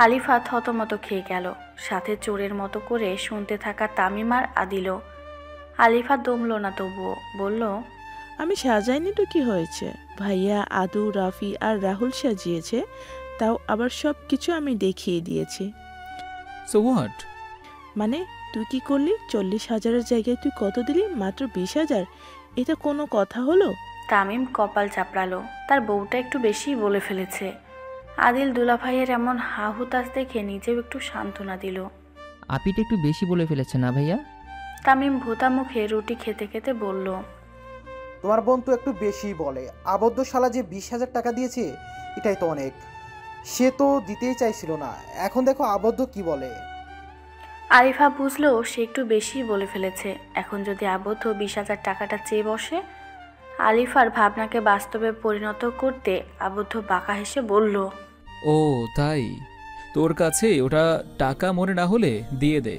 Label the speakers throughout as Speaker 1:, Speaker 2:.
Speaker 1: আলিফা থতমত খেয়ে গেল, সাথে চোরের মতো করে শুনতে থাকা তামিম আর আদিলও। আলিফা দমল না, তবুও বলল,
Speaker 2: আমি সাজাইনি তো কি হয়েছে? ভাইয়া, আদু, রাফি আর রাহুল সাজিয়েছে, তাও আবার সব কিছু আমি দেখিয়ে দিয়েছি।
Speaker 3: So what?
Speaker 2: মানে তুই কি করলি? 40,000-এর জায়গায় তুই কত দিলি? মাত্র 20,000? এটা কোনো কথা হলো?
Speaker 1: তামিম কপাল চাপড়ালো, তার বউটা একটু বেশি বলে ফেলেছে। আদিল দুলাভাইয়ের এমন হাহুতাশ দেখে নিজেও একটু সান্ত্বনা দিল।
Speaker 4: আপিটা একটু বেশি বলে ফেলেছে না ভাইয়া?
Speaker 1: তামিম ভোতা মুখে রুটি খেতে খেতে বলল,
Speaker 5: তোমার বোন তো একটু বেশি বলে। আবদ্ধ শালা যে 20,000 টাকা দিয়েছে, এটাই তো অনেক। সে তো দিতেই চাইছিল না, এখন দেখো আবদ্ধ কি বলে।
Speaker 1: আরিফা বুঝলো সে একটু বেশি বলে ফেলেছে। এখন যদি আবদ্ধ 20,000 টাকাটা চেয়ে বসে, আলিফার ভাবনাকে বাস্তবে পরিণত করতে আবদ্ধ বাঁকা হেসে বলল,
Speaker 3: ও তাই? তোর কাছে ওটা টাকা মনে না হলে দিয়ে দে।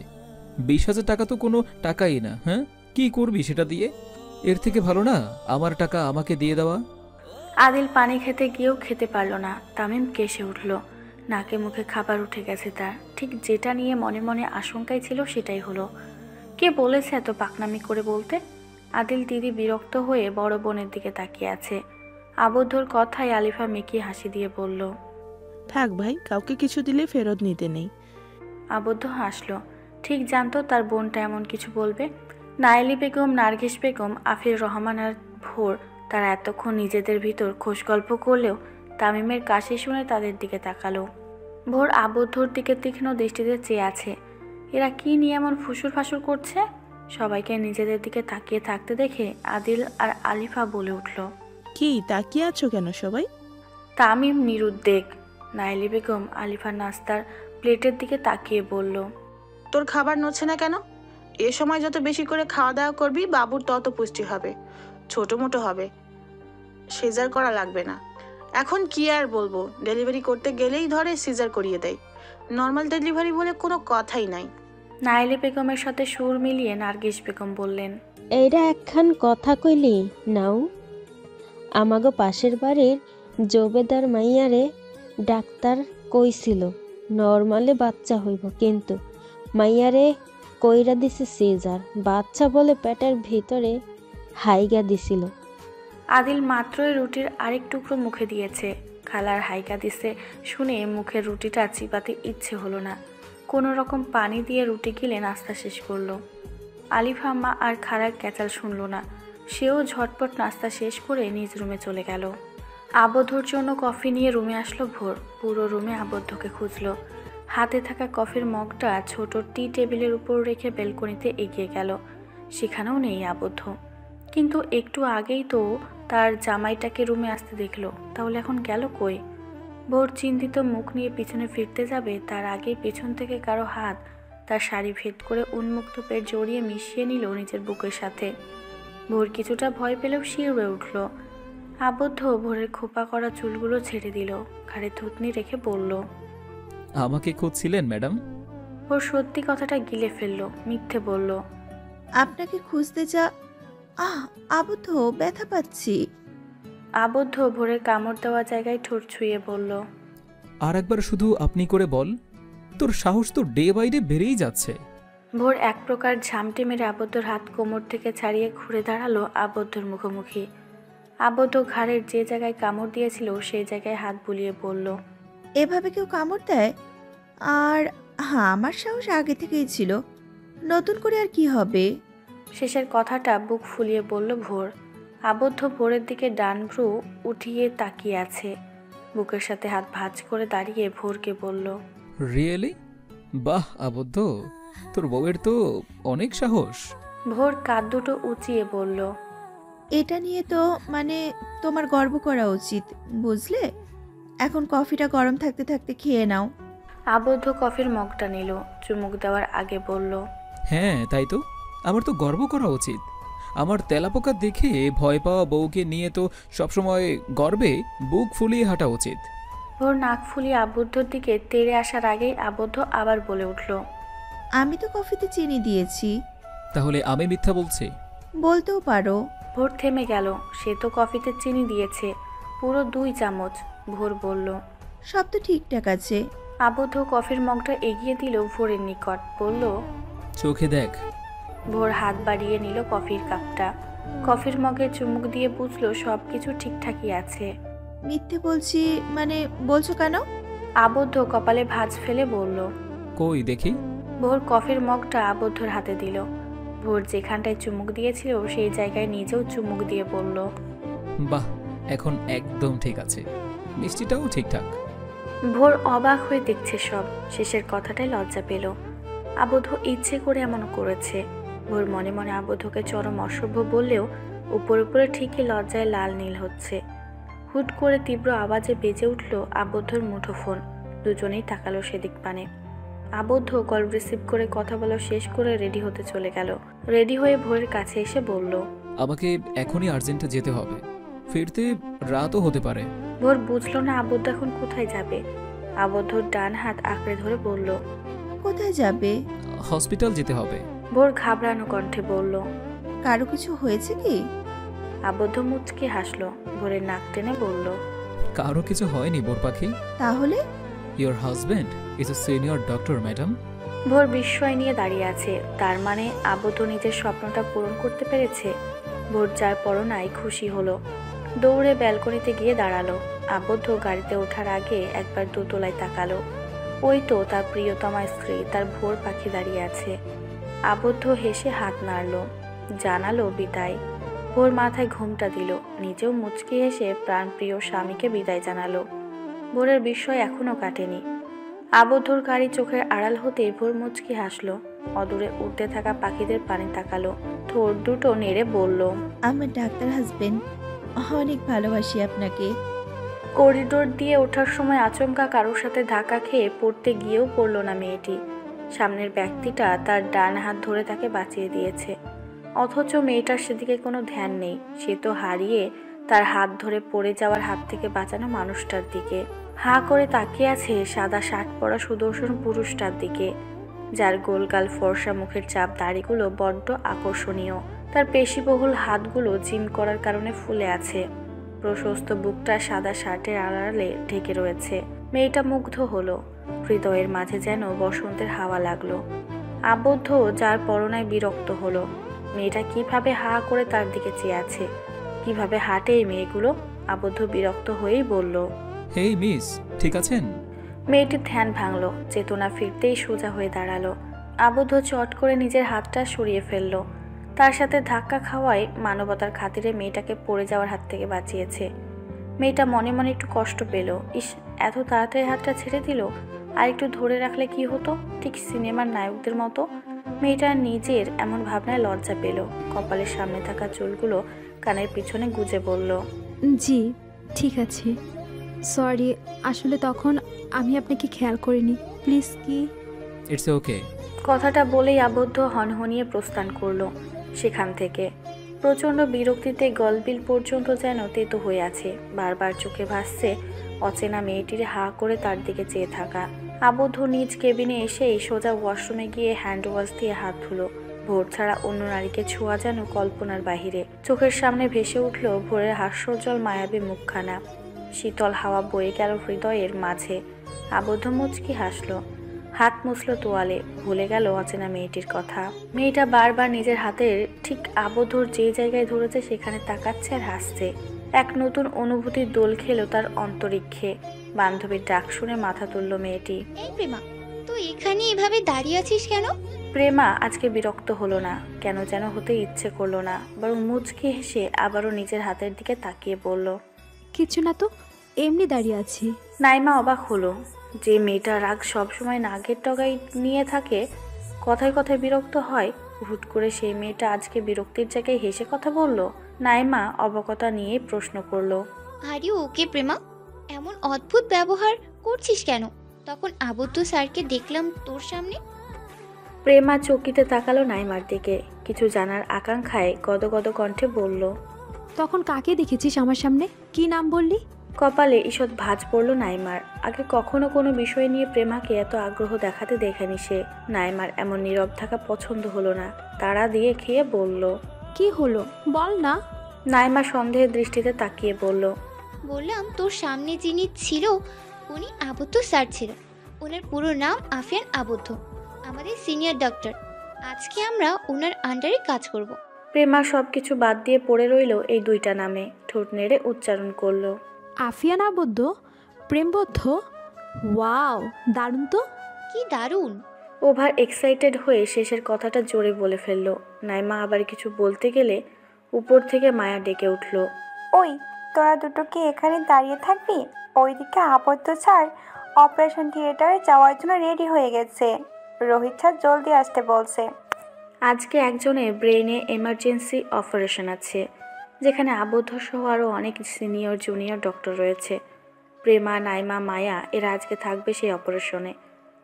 Speaker 3: 20,000 টাকা তো কোনো টাকাই না। হ্যাঁ, কি করবি সেটা দিয়ে? এর থেকে ভালো না আমার টাকা আমাকে দিয়ে দেওয়া।
Speaker 1: আদিল পানি খেতে গিয়েও খেতে পারল না। তামিম কেসে উঠল, নাকে মুখে খাবার উঠে গেছে তার। ঠিক যেটা নিয়ে মনে মনে আশঙ্কাই ছিল সেটাই হলো। কে বলেছে এত পাকনামি করে বলতে? আদিল দিদি বিরক্ত হয়ে বড় বোনের দিকে তাকিয়ে আছে। আবদ্ধর কথায় আলিফা মেকি হাসি দিয়ে বলল,
Speaker 2: থাক ভাই, কাউকে কিছু দিলে ফেরত নিতে নেই।
Speaker 1: আবদ্ধ হাসল, ঠিক জানতো তার বোনটা এমন কিছু বলবে। নাইলি বেগম, নার্গিস বেগম, আফির রহমান আর ভোর তারা এতক্ষণ নিজেদের ভিতর খোশ গল্প করলেও তামিমের কাশি শুনে তাদের দিকে তাকালো। ভোর আবদ্ধর দিকে তীক্ষ্ণ দৃষ্টিতে চেয়ে আছে। এরা কি নিয়ে এমন ফুসুর ফাসুর করছে? সবাইকে নিজেদের দিকে তাকিয়ে থাকতে দেখে আদিল আর আলিফা বলে উঠল,
Speaker 2: কি তাকিয়ে আছো কেন সবাই?
Speaker 1: তামিম নিরুদ্বেগ। নাইলি বেগম আলিফার নাস্তার প্লেটের দিকে তাকিয়ে বলল,
Speaker 6: তোর খাবার নড়ছে না কেন? এ সময় যত বেশি করে খাওয়া দাওয়া করবি বাবুর তত পুষ্টি হবে, ছোট মোটো হবে, সিজার করা লাগবে না। এখন কি আর বলবো, ডেলিভারি করতে গেলেই ধরে সিজার করিয়ে দেয়, নর্মাল ডেলিভারি বলে কোনো কথাই নাই।
Speaker 1: নাইলি বেগমের সাথে সুর মিলিয়ে নার্গিস বেগম বললেন,
Speaker 7: এইটা একখান কথা কইলি নাও। আমাগো পাশের বাড়ির জবেদার মাইয়ারে ডাক্তার কইছিল নরমালে বাচ্চা হইব, কিন্তু মাইয়ারে কইরা দিছে সিজার। বাচ্চা বলে পেটের ভিতরে হাইগা দিছিল।
Speaker 1: আদিল মাত্রই রুটির আরেক টুকরো মুখে দিয়েছে। খালার হাইকা দিছে শুনে মুখের রুটিটা চিবাতে ইচ্ছে হলো না। কোনো রকম পানি দিয়ে রুটি গিলে নাস্তা শেষ করলো। আলিফা মা আর খালার ক্যাচাল শুনল না। সেও ঝটপট নাস্তা শেষ করে নিজ রুমে চলে গেল। আবদ্ধর জন্য কফি নিয়ে রুমে আসলো ভোর। পুরো রুমে আবদ্ধকে খুঁজলো। হাতে থাকা কফির মগটা ছোট টি টেবিলের উপর রেখে বেলকনিতে এগিয়ে গেল। সেখানেও নেই আবদ্ধ। কিন্তু একটু আগেই তো তার জামাইটাকে রুমে আসতে দেখলো, তাহলে এখন গেল কই? ভোর চিন্তিত মুখ নিয়ে পিছনে ফিরতে যাবে, তার আগেই পিছন থেকে কারো হাত তার শাড়ি ভেদ করে উন্মুক্ত পেট জড়িয়ে মিশিয়ে নিল নিজের বুকের সাথে। ভোর কিছুটা ভয় পেলেও শিউরে উঠল। আবদ্ধ ভোরের খোপা করা চুলগুলো ছেড়ে দিল, ঘাড়ে থুতনি রেখে বলল,
Speaker 3: আমাকে খুঁজছিলেন ম্যাডাম?
Speaker 1: ভোর সত্যি কথাটা গিলে ফেলল, মিথ্যে বলল,
Speaker 8: আপনাকে খুঁজতে আবদ্ধ, ব্যথা পাচ্ছি।
Speaker 1: আবদ্ধ ভোরের কামড় দেওয়া জায়গায় ঠোঁট ছুঁয়ে বলল,
Speaker 3: আর একবার শুধু আপনি করে বল। তোর সাহস তো ডে বাই ডে বেড়েই যাচ্ছে।
Speaker 1: ভোর এক প্রকার ঝামটে মেরে আবদ্ধর হাত কোমর থেকে ছাড়িয়ে ঘুরে দাঁড়ালো আবদ্ধর মুখোমুখি। আবদ্ধ ঘাড়ের যে জায়গায় কামড় দিয়েছিল সেই জায়গায় হাত বুলিয়ে বলল,
Speaker 8: এভাবে কেউ কামড় দেয়? আর হ্যাঁ, আমার সাহস আগে থেকেই ছিল, নতুন করে আর কি হবে?
Speaker 1: শেষের কথাটা বুক ফুলিয়ে বলল ভোর। আবদ্ধ ভোরের দিকে ডান ভ্রু উঠিয়ে তাকিয়ে আছে। বুকের সাথে হাত ভাঁজ করে দাঁড়িয়ে ভোরকে বলল,
Speaker 3: রিয়েলি? বাহ আবদ্ধ, তোর বউয়ের তো অনেক সাহস।
Speaker 1: ভোর কাঁধ দুটো উঁচিয়ে বলল,
Speaker 8: এটা নিয়ে তো তোমার গর্ব করা উচিত, বুঝলে? এখন কফিটা গরম থাকতে থাকতে খেয়ে নাও।
Speaker 1: আবদ্ধ কফির মগটা নিল, চুমুক দেওয়ার আগে বলল,
Speaker 3: হ্যাঁ তাই তো, আমার তো গর্ব করা উচিত। আমার তেলাপোকা দেখে ভয় পাওয়া বউকে নিয়ে তো সবসময় গর্বে বুক ফুলিয়ে হাঁটা উচিত।
Speaker 1: ভোর নাক ফুলিয়ে আবদ্ধর দিকে তেড়ে আসার আগেই আবদ্ধ আবার বলে উঠল,
Speaker 8: আমি তো কফিতে চিনি দিয়েছি।
Speaker 3: তাহলে আমি মিথ্যা বলছি?
Speaker 8: বলতেও পারো।
Speaker 1: ভোর থেমে গেল। সে তো কফিতে চিনি দিয়েছে, পুরো 2 চামচ। ভোর বলল,
Speaker 8: সব তো ঠিকঠাক আছে,
Speaker 1: আবদ্ধ কফির মগটা এগিয়ে দিল ভোরের নিকট, বলল,
Speaker 3: চোখে দেখ।
Speaker 1: ভোর হাত বাড়িয়ে নিল কফির কাপটা। কফির মগে চুমুক দিয়ে বুঝলো সব কিছু ঠিকঠাকই আছে।
Speaker 8: মিথ্যে বলছি মানে বলছো কেন?
Speaker 1: আবদ্ধ কপালে ভাঁজ ফেলে বলল।
Speaker 3: কই দেখি।
Speaker 1: ভোর কফির মগটা আবদ্ধর হাতে দিল। ভোর যেখানটায় চুমুক দিয়েছিল সেই জায়গায় নিজেও চুমুক দিয়ে বলল,
Speaker 3: বাহ, এখন একদম ঠিক আছে, মিষ্টিটাও ঠিকঠাক।
Speaker 1: ভোর অবাক হয়ে দেখছে সব। শেষের কথাটায় লজ্জা পেল। আবদ্ধ ইচ্ছে করে এমন করেছে। ভোর মনে মনে আবদ্ধকে চরম অসভ্য বললেও উপরে উপরে ঠিকই লজ্জায় লাল নীল হচ্ছে। হুট করে তীব্র আওয়াজে বেজে উঠল আবদ্ধর মুঠোফোন। দুজনেই তাকালো সেদিক পানে। আবদ্ধ কল রিসিভ করে কথা বলা শেষ করে রেডি হতে চলে গেল। রেডি হয়ে ভোরের কাছে এসে বলল,
Speaker 3: আমাকে এখনই আর্জেন্টে যেতে হবে, ফিরতে রাতও হতে পারে।
Speaker 1: ভোর বুঝলো না আবদ্ধ এখন কোথায় যাবে। আবদ্ধর ডান হাত আঁকড়ে ধরে বলল,
Speaker 8: কোথায় যাবে?
Speaker 3: হসপিটাল যেতে হবে।
Speaker 1: ভোর ঘাবড়ানো কণ্ঠে বলল,
Speaker 8: কারো কিছু হয়েছে কি?
Speaker 1: আবদ্ধ মুচকি হাসলো। ভোরের নাক টেনে বলল,
Speaker 3: কারো কিছু হয়নি বোর পাখি।
Speaker 8: তাহলে?
Speaker 3: Your husband is a senior doctor madam.
Speaker 1: ভোর বিস্ময় নিয়ে দাঁড়িয়ে আছে। তার মানে আবদ্ধ নিজের স্বপ্নটা পূরণ করতে পেরেছে। ভোর যার পরনায় খুশি হলো। দৌড়ে ব্যালকনিতে গিয়ে দাঁড়ালো। আবদ্ধ গাড়িতে ওঠার আগে একবার দোতলায় তাকালো। ওই তো তার প্রিয়তমা স্ত্রী, তার ভোর পাখি দাঁড়িয়ে আছে। আবদ্ধ হেসে হাত নাড়ল, জানালো বিদায়। ভোর মাথায় ঘুমটা দিল, নিজেও মুচকি হেসে প্রাণপ্রিয় স্বামীকে বিদায় জানালো। ভোরের বিস্ময় এখনো কাটেনি। আবদ্ধর গাড়ি চোখের আড়াল হতেই ভোর মুচকি হাসলো। অদূরে উড়তে থাকা পাখিদের পানে তাকালো। ঠোঁট দুটো নেড়ে বলল,
Speaker 8: আমার ডাক্তার হাজবেন্ড, অনেক ভালোবাসি আপনাকে।
Speaker 1: করিডোর দিয়ে ওঠার সময় আচমকা কারোর সাথে ধাক্কা খেয়ে পড়তে গিয়েও পড়ল না মেয়েটি। সামনের ব্যক্তিটা তার ডান হাত ধরে তাকে বাঁচিয়ে দিয়েছে, অথচ মেয়েটার সেদিকে কোনো ধ্যান নেই। সে তো হারিয়ে তার হাত ধরে পড়ে যাওয়ার হাত থেকে বাঁচানো মানুষটার দিকে। হাঁ করে তাকিয়ে আছে সাদা শার্ট পরা সুদর্শন পুরুষটার দিকে, যার গোলগাল ফর্সা মুখের চাপ দাড়িগুলো বড্ড আকর্ষণীয়। তার পেশিবহুল হাতগুলো জিম করার কারণে ফুলে আছে। প্রশস্ত বুকটা সাদা শার্টের আড়ালে ঢেকে রয়েছে। মেয়েটা মুগ্ধ হলো। হৃদয়ের মাঝে যেন বসন্তের হাওয়া লাগলো। আবদ্ধ যার পরনায় বিরক্ত হলো। মেয়েটা কিভাবে হাঁ করে তার দিকে চেয়ে আছে, কিভাবে হাঁটে এই মেয়েগুলো। আবদ্ধ বিরক্ত হয়েই বলল,
Speaker 3: হেই মিস, ঠিক আছেন?
Speaker 1: মেয়েটির ধ্যান ভাঙলো। চেতনা ফিরতেই সোজা হয়ে দাঁড়ালো। আবদ্ধ চট করে নিজের হাতটা সরিয়ে ফেলল। তার সাথে ধাক্কা খাওয়ায় মানবতার খাতিরে মেয়েটাকে পড়ে যাওয়ার হাত থেকে বাঁচিয়েছে। মেয়েটা মনে মনে একটু কষ্ট পেল। ইস, এত তাড়াতাড়ি হাতটা ছেড়ে দিল। আর একটু ধরে রাখলে কি হতো, ঠিক সিনেমার নায়কদের মতো। মেয়েটা নিজের এমন ভাবনায় লজ্জা পেল। কপালের সামনে থাকা চুলগুলো কানের পিছনে গুজে বলল,
Speaker 9: জি ঠিক আছে, সরি, আসলে তখন আমি আপনাকে খেয়াল করিনি, প্লিজ। কি?
Speaker 3: It's okay.
Speaker 1: কথাটা বলেই আবদ্ধ হনহনিয়ে প্রস্থান করলো সেখান থেকে। প্রচণ্ড বিরক্তিতে গলবিল পর্যন্ত যেন তেতো হয়ে আছে। বারবার চোখে ভাসছে অচেনা মেয়েটির হাঁ করে তার দিকে চেয়ে থাকা। আবদ্ধ নিজ কেবিনে এসেই সোজা ওয়াশরুমে গিয়ে হ্যান্ড ওয়াশ দিয়ে হাত ধুলো। ভোর ছাড়া অন্য নারীকে ছোঁয়া যেন কল্পনার বাহিরে। চোখের সামনে ভেসে উঠল ভোরের হাস্যোজ্জ্বল মায়াবী মুখখানা। শীতল হাওয়া বয়ে গেল হৃদয়ের মাঝে। আবদ্ধ মুচকি হাসল, হাত মুছল তোয়ালে। ভুলে গেল অচেনা মেয়েটির কথা। মেয়েটা বারবার নিজের হাতের ঠিক আবদ্ধর যে জায়গায় ধরেছে সেখানে তাকাচ্ছে আর হাসছে। এক নতুন অনুভূতির দোল খেলো তার অন্তরিক্ষে। বান্ধবীর ডাক শুনে মাথা তুলল মেয়েটি।
Speaker 10: এই প্রেমা, তুই এখানে এভাবে দাঁড়িয়ে আছিস কেন?
Speaker 1: প্রেমা আজকে বিরক্ত হলো না, কেন যেন হতে ইচ্ছে করলো না, বরং মুচকি হেসে আবারও নিজের হাতের দিকে তাকিয়ে বলল,
Speaker 9: কিছু না তো, এমনি দাঁড়িয়ে আছি।
Speaker 1: নাইমা অবাক হলো। যে মেয়েটা রাগ সবসময় নাগের টগাই নিয়ে থাকে, কথায় কথায় বিরক্ত হয়, হুট করে সেই মেয়েটা আজকে বিরক্তির জায়গায় হেসে কথা বলল। নাইমা অবকতা নিয়ে প্রশ্ন করলো,
Speaker 10: আরে ওকে প্রেমা, এমন অদ্ভুত ব্যবহার করছিস কেন? তখন আবদ্ধ স্যারকে দেখলাম তোর সামনে।
Speaker 1: প্রেমা চকিতে তাকালো নাইমার দিকে। কিছু জানার আকাঙ্ক্ষায় গদগদ কণ্ঠে বলল,
Speaker 9: তখন কাকে দেখেছিস আমার সামনে? কি নাম বললি?
Speaker 1: কপালে ঈষৎ ভাঁজ পড়ল নাইমার। আগে কখনো কোনো বিষয় নিয়ে প্রেমাকে এত আগ্রহ দেখাতে দেখেনি সে। নাইমার এমন নীরব থাকা পছন্দ হলো না। তাড়া দিয়ে খেয়ে বলল,
Speaker 9: কি হলো বল না।
Speaker 1: নাইমা সন্দেহের দৃষ্টিতে তাকিয়ে বলল,
Speaker 10: বললাম তোর সামনে যিনি ছিল উনি আবদ্ধ স্যার ছিল। ওনার পুরো নাম আফিয়ান আবদ্ধ, আমাদের সিনিয়র ডক্টর। আজকে আমরা ওনার আন্ডারে কাজ করব।
Speaker 1: প্রেমা সব কিছু বাদ দিয়ে পড়ে রইল এই দুইটা নামে, ঠোঁট নেড়ে উচ্চারণ করলো।
Speaker 9: আফিয়ান আবদ্ধ, প্রেমবদ্ধ, ওয়াও, দারুণ তো।
Speaker 10: কি দারুণ!
Speaker 1: ওভার এক্সাইটেড হয়ে শেষের কথাটা জোরে বলে ফেললো। নাইমা আবার কিছু বলতে গেলে উপর থেকে মায়া ডেকে উঠল।
Speaker 11: ওই, তোরা দুটো কি এখানে দাঁড়িয়ে থাকবি? ওইদিকে আবদ্ধ স্যার অপারেশন থিয়েটারে যাওয়ার জন্য রেডি হয়ে গেছে। রোহিত স্যার জলদি আসতে বলছে।
Speaker 1: আজকে একজনের ব্রেনে এমার্জেন্সি অপারেশন আছে, যেখানে আবদ্ধ সহ আরও অনেক সিনিয়র জুনিয়র ডক্টর রয়েছে। প্রেমা, নাইমা, মায়া এরা আজকে থাকবে সেই অপারেশনে।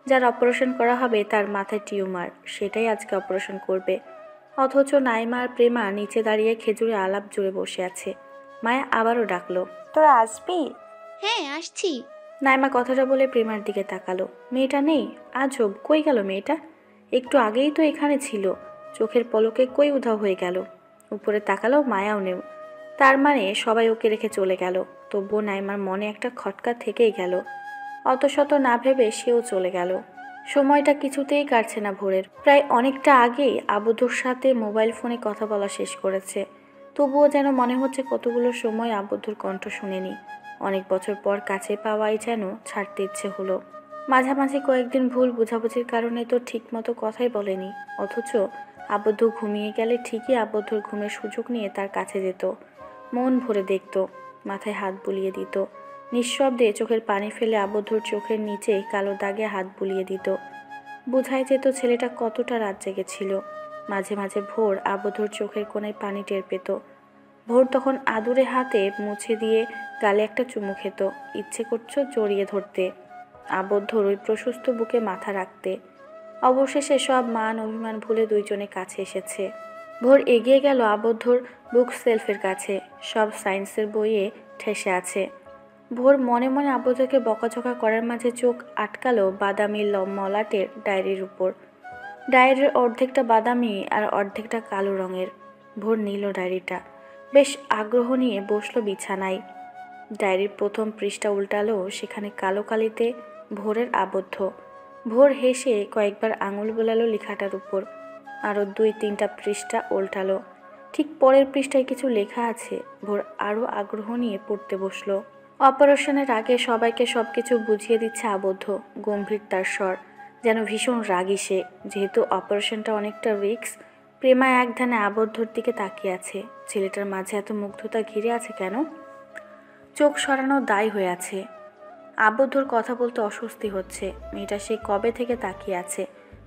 Speaker 1: যার অপারেশন করা হবে তার মাথায় টিউমার, সেটাই আজকে অপারেশন করবে। অথচ নাইমা আর প্রেমা নিচে দাঁড়িয়ে খেজুরে আলাপ জুড়ে বসে আছে। মায়া আবারও ডাকলো,
Speaker 11: তোরা আসবি?
Speaker 10: হ্যাঁ, আসছি।
Speaker 1: নাইমা কথাটা বলে প্রেমার দিকে তাকালো। মেয়েটা নেই, আজব, কই গেল মেয়েটা? একটু আগেই তো এখানে ছিল, চোখের পলকে কই উধাও হয়ে গেল। উপরে তাকালো, মায়াও নেই। তার মানে সবাই ওকে রেখে চলে গেল। তবুও নাইমার মনে একটা খটকা থেকেই গেল। অত শত না ভেবে সেও চলে গেল। সময়টা কিছুতেই কাটছে না ভোরের। প্রায় অনেকটা আগেই আবদ্ধর সাথে মোবাইল ফোনে কথা বলা শেষ করেছে। তবুও যেন মনে হচ্ছে কতগুলো সময় আবদ্ধর কণ্ঠ শুনেনি। অনেক বছর পর কাছে পাওয়াই যেন ছাড়তে ইচ্ছে হলো। মাঝামাঝি কয়েকদিন ভুল বোঝাবুঝির কারণে তো ঠিকমতো কথাই বলেনি। অথচ আবদ্ধ ঘুমিয়ে গেলে ঠিকই আবদ্ধর ঘুমের সুযোগ নিয়ে তার কাছে যেত, মন ভরে দেখত, মাথায় হাত বুলিয়ে দিত। নিঃশব্দে চোখের পানি ফেলে আবদ্ধর চোখের নিচে কালো দাগে হাত বুলিয়ে দিত। বোঝাই যেত ছেলেটা কতটা রাত জেগেছিল। মাঝে মাঝে ভোর আবদ্ধর চোখের কোণায় পানি টের পেত। ভোর তখন আদুরে হাতে মুছে দিয়ে গালে একটা চুমু খেত, ইচ্ছে করছো জড়িয়ে ধরতে, আবদ্ধর ওই প্রশস্ত বুকে মাথা রাখতে। অবশেষে সব মান অভিমান ভুলে দুইজনে কাছে এসেছে। ভোর এগিয়ে গেল আবদ্ধর বুক সেলফের কাছে, সব সায়েন্সের বইয়ে ঠেসে আছে। ভোর মনে মনে আবদ্ধকে বকাঝকা করার মাঝে চোখ আটকালো বাদামি মলাটের ডায়েরির উপর। ডায়েরির অর্ধেকটা বাদামি আর অর্ধেকটা কালো রঙের। ভোর নিল ডায়েরিটা, বেশ আগ্রহ নিয়ে বসলো বিছানায়। ডায়েরির প্রথম পৃষ্ঠা উল্টালো, সেখানে কালো কালিতে ভোরের আবদ্ধ। ভোর হেসে কয়েকবার আঙুল বোলালো লেখাটার উপর। আরও 2-3টা পৃষ্ঠা উল্টালো। ঠিক পরের পৃষ্ঠায় কিছু লেখা আছে। ভোর আরও আগ্রহ নিয়ে পড়তে বসলো। অপারেশনের আগে সবাইকে সব কিছু বুঝিয়ে দিচ্ছে আবদ্ধ, গম্ভীর তার স্বর, যেন ভীষণ রাগী সে। যেহেতু অপারেশনটা অনেকটা রিস্ক, প্রেমা এক ধ্যানে আবদ্ধর দিকে তাকিয়ে আছে। ছেলেটার মাঝে এত মুগ্ধতা ঘিরে আছে কেন? চোখ সরানো দায় হয়ে আছে। আবদ্ধর কথা বলতে অস্বস্তি হচ্ছে। মেয়েটা সে কবে থেকে তাকিয়ে আছে।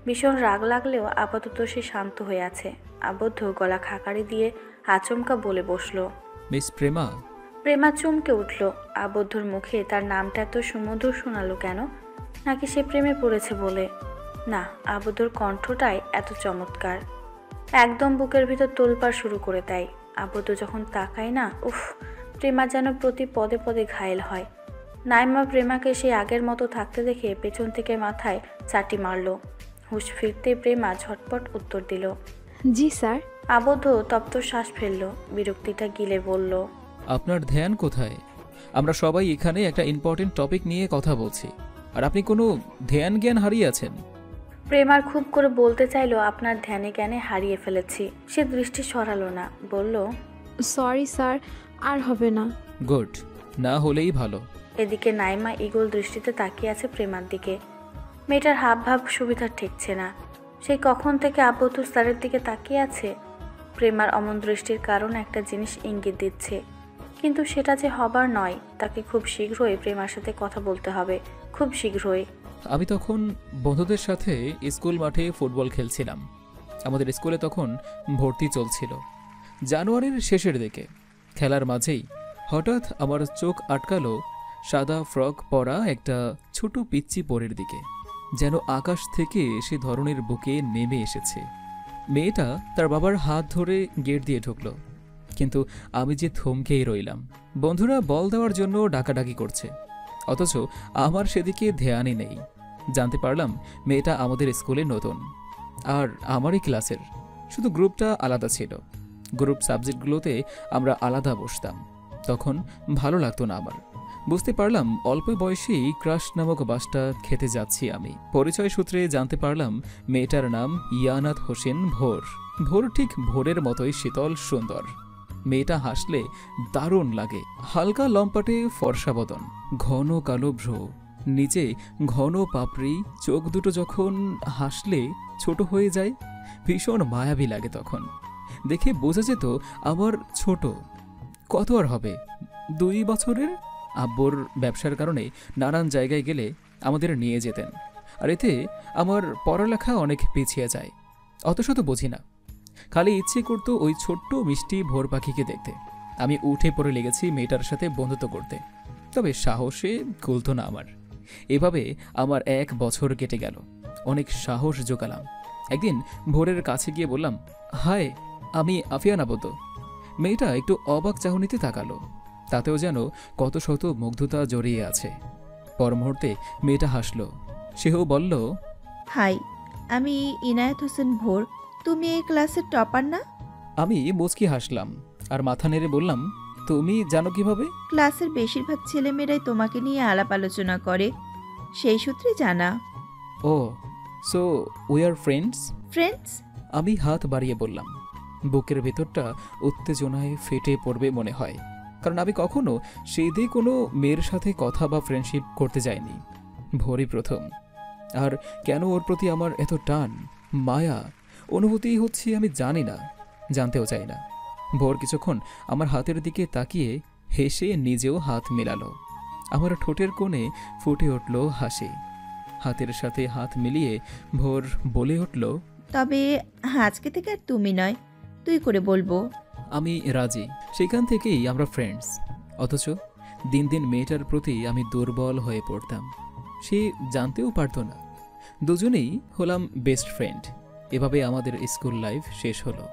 Speaker 1: ভীষণ রাগ লাগলেও আপাতত সে শান্ত হয়ে আছে। আবদ্ধ গলা খাকারি দিয়ে আচমকা বলে বসলো,
Speaker 3: মিস প্রেমা।
Speaker 1: প্রেমা চমকে উঠল। আবদ্ধর মুখে তার নামটা এত সুমধুর শোনালো কেন? নাকি সে প্রেমে পড়েছে বলে? না, আবদ্ধর কণ্ঠটাই এত চমৎকার, একদম বুকের ভিতর তোলপাড় শুরু করে দেয়। আবদ্ধ যখন তাকায় না, উফ, প্রেমা যেন প্রতি পদে পদে ঘায়েল হয়। নাইমা প্রেমাকে সেই আগের মতো থাকতে দেখে পেছন থেকে মাথায় চাটি মারল। হুঁশ ফিরতে প্রেমা ঝটপট উত্তর দিল,
Speaker 9: জি স্যার।
Speaker 1: আবদ্ধ তপ্ত শ্বাস ফেলল, বিরক্তিটা গিলে বলল,
Speaker 3: আপনার ধ্যান কোথায়? আমরা সবাই এখানে একটা ইম্পর্টেন্ট টপিক নিয়ে কথা বলছি, আর আপনি কোনো ধ্যান জ্ঞান হারিয়ে আছেন।
Speaker 1: প্রেমার খুব করে বলতে চাইলো, আপনার ধ্যানে জ্ঞানে হারিয়ে ফেলেছি। সে দৃষ্টি সরালো না, বলল,
Speaker 9: সরি স্যার, আর হবে না।
Speaker 3: গুড, না হলেই ভালো।
Speaker 1: এদিকে নাইমা ইগল দৃষ্টিতে তাকিয়ে আছে প্রেমার দিকে। মেয়েটার হাব ভাব সুবিধা ঠেকছে না। সেই কখন থেকে আবদ্ধ স্যারের দিকে তাকিয়ে আছে। প্রেমার অমন দৃষ্টির কারণ একটা জিনিস ইঙ্গিত দিচ্ছে, কিন্তু সেটা যে হবার নয়। তাকে খুব শীঘ্রই প্রেমার সাথে কথা বলতে হবে, খুব শীঘ্রই।
Speaker 3: আমি তখন বন্ধুদের সাথে স্কুল মাঠে ফুটবল খেলছিলাম। আমাদের স্কুলে তখন ভর্তি চলছিল, জানুয়ারির শেষের দিকে। খেলার মাঝেই হঠাৎ আমার চোখ আটকালো সাদা ফ্রক পরা একটা ছোট পিচ্চি পরের দিকে, যেন আকাশ থেকে সে ধরনের বুকে নেমে এসেছে। মেয়েটা তার বাবার হাত ধরে গেট দিয়ে ঢুকলো, কিন্তু আমি যে থমকেই রইলাম। বন্ধুরা বল দেওয়ার জন্য ডাকাডাকি করছে, অথচ আমার সেদিকে ধ্যানই নেই। জানতে পারলাম মেয়েটা আমাদের স্কুলে নতুন, আর আমারই ক্লাসের, শুধু গ্রুপটা আলাদা ছিল। গ্রুপ সাবজেক্টগুলোতে আমরা আলাদা বসতাম। তখন ভালো লাগতো না আমার, বুঝতে পারলাম অল্প বয়সেই ক্রাশ নামক বাসটা খেতে যাচ্ছি আমি। পরিচয় সূত্রে জানতে পারলাম মেয়েটার নাম ইয়ানাত হোসেন ভোর। ভোর ঠিক ভোরের মতোই শীতল সুন্দর। মেয়েটা হাসলে দারুণ লাগে। হালকা লম্পাটে ফর্সা বদন, ঘন কালো ভ্রু, নিচে ঘন পাপড়ি, চোখ দুটো যখন হাসলে ছোট হয়ে যায়, ভীষণ মায়াবী লাগে। তখন দেখে বোঝা যেত আমার ছোট। কত আর হবে, 2 বছরের। আব্বুর ব্যবসার কারণে নানান জায়গায় গেলে আমাদের নিয়ে যেতেন, আর এতে আমার পড়ালেখা অনেক পিছিয়ে যায়। অত শত বুঝি না, খালি ইচ্ছে করতো ওই ছোট্ট মিষ্টি ভোর পাখিকে দেখতে। আমি উঠে পড়ে লেগেছি মেয়েটার সাথে বন্ধুত্ব করতে, তবে সাহসে কুলতো না আমার। এভাবে আমার 1 বছর কেটে গেল। অনেক সাহস জোগালাম। একদিন ভোরের কাছে গিয়ে বললাম, হাই, আমি আফিয়ান আবদ্ধ। মেয়েটা একটু অবাক চাহনিতে তাকালো, তাতেও যেন কত শত মুগ্ধতা জড়িয়ে আছে। পর মুহূর্তে মেয়েটা হাসল, সেও বলল,
Speaker 8: হাই, আমি ইনায়েত হোসেন ভোর। তুমি এই ক্লাসের টপার না?
Speaker 3: আমি মুচকি হাসলাম আর মাথা নেড়ে বললাম, তুমি জানো কিভাবে?
Speaker 8: ক্লাসের বেশিরভাগ ছেলেমেয়েরাই তোমাকে নিয়ে আলাপ আলোচনা করে, সেই সূত্রে জানা।
Speaker 3: ও, so we are friends?
Speaker 8: Friends?
Speaker 3: আমি হাত বাড়িয়ে বললাম। বুকের ভেতরটা উত্তেজনায় ফেটে পড়বে মনে হয়, কারণ আমি কখনো সেই দিয়ে কোনো মেয়ের সাথে কথা বা ফ্রেন্ডশিপ করতে যাইনি। ভোরই প্রথম। আর কেন ওর প্রতি আমার এত টান, মায়া, অনুভূতি হচ্ছে আমি জানি না, জানতেও চাই না। ভোর কিছুক্ষণ আমার হাতের দিকে তাকিয়ে হেসে নিজেও হাত মেলালো। আমার ঠোঁটের কোণে ফুটে উঠল হাসি। হাতের সাথে হাত মিলিয়ে ভোর বলে উঠল,
Speaker 8: তবে আজকে থেকে আর তুমি নয়, তুই করে বলবো।
Speaker 3: আমি রাজি। সেখান থেকেই আমরা ফ্রেন্ডস। অথচ দিন দিন মেয়েটার প্রতি আমি দুর্বল হয়ে পড়তাম। সে জানতেও পারতো না। দুজনেই হলাম বেস্ট ফ্রেন্ড। এভাবে আমাদের স্কুল লাইফ শেষ হলো।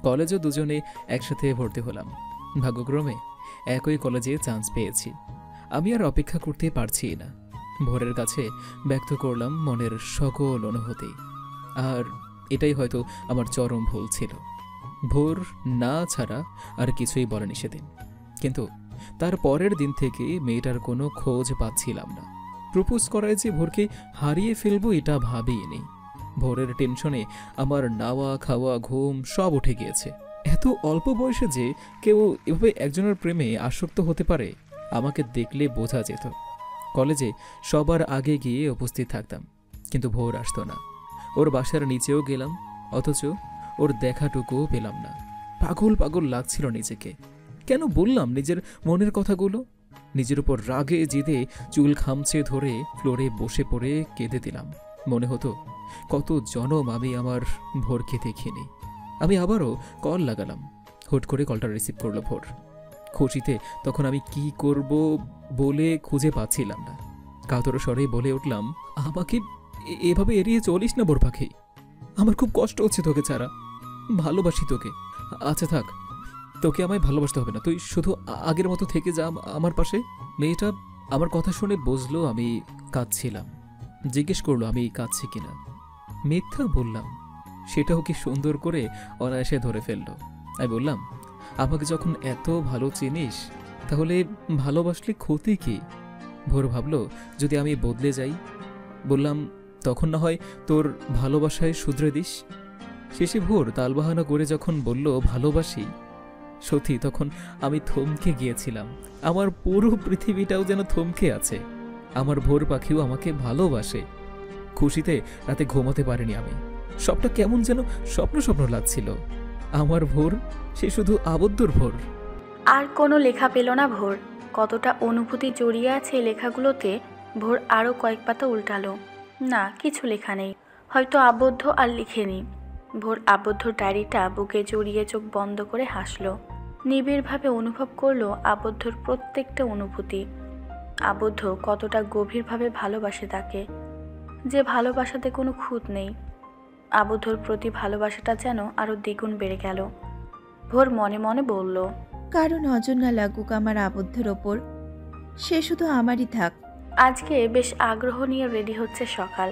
Speaker 3: কলেজও দুজনে একসাথে ভর্তি হলাম। ভাগ্যক্রমে একই কলেজে চান্স পেয়েছি। আমি আর অপেক্ষা করতে পারছি না। ভোরের কাছে ব্যক্ত করলাম মনের সকল অনুভূতি। আর এটাই হয়তো আমার চরম ভুল ছিল। ভোর না ছাড়া আর কিছুই বলেনি সেদিন। কিন্তু তার পরের দিন থেকে মেয়েটার কোনো খোঁজ পাচ্ছিলাম না। প্রপোজ করায় যে ভোরকে হারিয়ে ফেলবো এটা ভাবিনি। ভোরের টেনশনে আমার নাওয়া খাওয়া ঘুম সব উঠে গিয়েছে। এত অল্প বয়সে যে কেউ এভাবে একজনের প্রেমে আসক্ত হতে পারে আমাকে দেখলে বোঝা যেত। কলেজে সবার আগে গিয়ে উপস্থিত থাকতাম, কিন্তু ভোর আসতো না। ওর বাসার নিচেও গেলাম, অথচ ওর দেখাটুকুও পেলাম না। পাগল পাগল লাগছিল নিজেকে। কেন বললাম নিজের মনের কথাগুলো? নিজের উপর রাগে জিদে চুল খামচে ধরে ফ্লোরে বসে পড়ে কেঁদে দিলাম। মনে হতো কত জনম আমি আমার ভোরকে দেখিনি। আমি আবারও কল লাগালাম। হুট করে কলটা রিসিভ করলো ভোর। খুশিতে তখন আমি কি করব বলে খুঁজে পাচ্ছিলাম না। কাতর স্বরে বলে উঠলাম, আমাকে এভাবে এড়িয়ে চলিস না ভোর পাখি। আমার খুব কষ্ট হচ্ছে তোকে ছাড়া। ভালোবাসি তোকে। আচ্ছা থাক, তোকে আমায় ভালোবাসতে হবে না, তুই শুধু আগের মতো থেকে যা আমার পাশে। মেয়েটা আমার কথা শুনে বুঝলো আমি কাঁদছিলাম। জিজ্ঞেস করলো আমি কাঁদছি কিনা। মিথ্যা বললাম। সেটাও কি সুন্দর করে অনায়াসে ধরে ফেললো। আমি বললাম, আমাকে যখন এত ভালো চিনিস তাহলে ভালোবাসলে ক্ষতি কি? ভোর ভাবলো যদি আমি বদলে যাই। বললাম, তখন না হয় তোর ভালোবাসায় শুধরে দিস। শেষে ভোর তালবাহানা করে যখন বলল ভালোবাসি, সত্যি তখন আমি থমকে গিয়েছিলাম। আমার পুরো পৃথিবীটাও যেন থমকে আছে। আমার ভোর পাখিও আমাকে ভালোবাসে। খুশিতে রাতে ঘুমাতে পারিনি আমি। সবটা কেমন যেন স্বপ্ন স্বপ্ন লাগছিল। আমার ভোর, সে শুধু আবদ্ধর ভোর।
Speaker 1: আর কোনো লেখা পেল না ভোর। কতটা অনুভূতি জড়িয়ে আছে এই লেখাগুলোতে। ভোর আরও কয়েক পাতা উল্টালো। না, কিছু লেখা নেই। হয়তো আবদ্ধ আর লিখেনি। ভোর আবদ্ধ ডায়েরিটা বুকে জড়িয়ে চোখ বন্ধ করে হাসলো। নিবিড়ভাবে অনুভব করলো আবদ্ধর প্রত্যেকটা অনুভূতি। আবদ্ধ কতটা গভীরভাবে ভালোবাসে তাকে, যে ভালোবাসাতে কোনো খুঁত নেই। আবদ্ধর প্রতি ভালোবাসাটা যেন আরও দ্বিগুণ বেড়ে গেল। ভোর মনে মনে বলল,
Speaker 8: কারো নজর না লাগুক আমার আবদ্ধের ওপর, সে শুধু আমারই থাক।
Speaker 1: আজকে বেশ আগ্রহ নিয়ে রেডি হচ্ছে সকাল।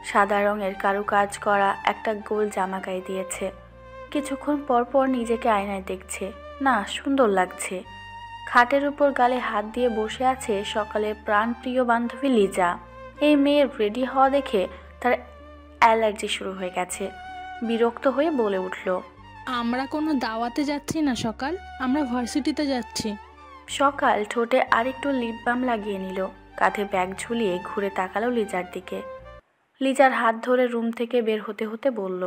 Speaker 1: সাদা রঙের কারুকাজ করা একটা গোল জামা গায়ে দিয়েছে। কিছুক্ষণ পর পর নিজেকে আয়নায় দেখছে। না, সুন্দর লাগছে। খাটের উপর গালে হাত দিয়ে বসে আছে সকালে প্রাণপ্রিয় বান্ধবী লিজা। এই মেয়ের রেডি হওয়া দেখে তার অ্যালার্জি শুরু হয়ে গেছে। বিরক্ত হয়ে বলে উঠল,
Speaker 12: আমরা কোনো দাওয়াতে যাচ্ছি না সকাল, আমরা ভার্সিটিতে যাচ্ছি।
Speaker 1: সকাল ঠোঁটে আরেকটু লিপ বাম লাগিয়ে নিল, কাঁধে ব্যাগ ঝুলিয়ে ঘুরে তাকালো লিজার দিকে। লিজার হাত ধরে রুম থেকে বের হতে হতে বলল,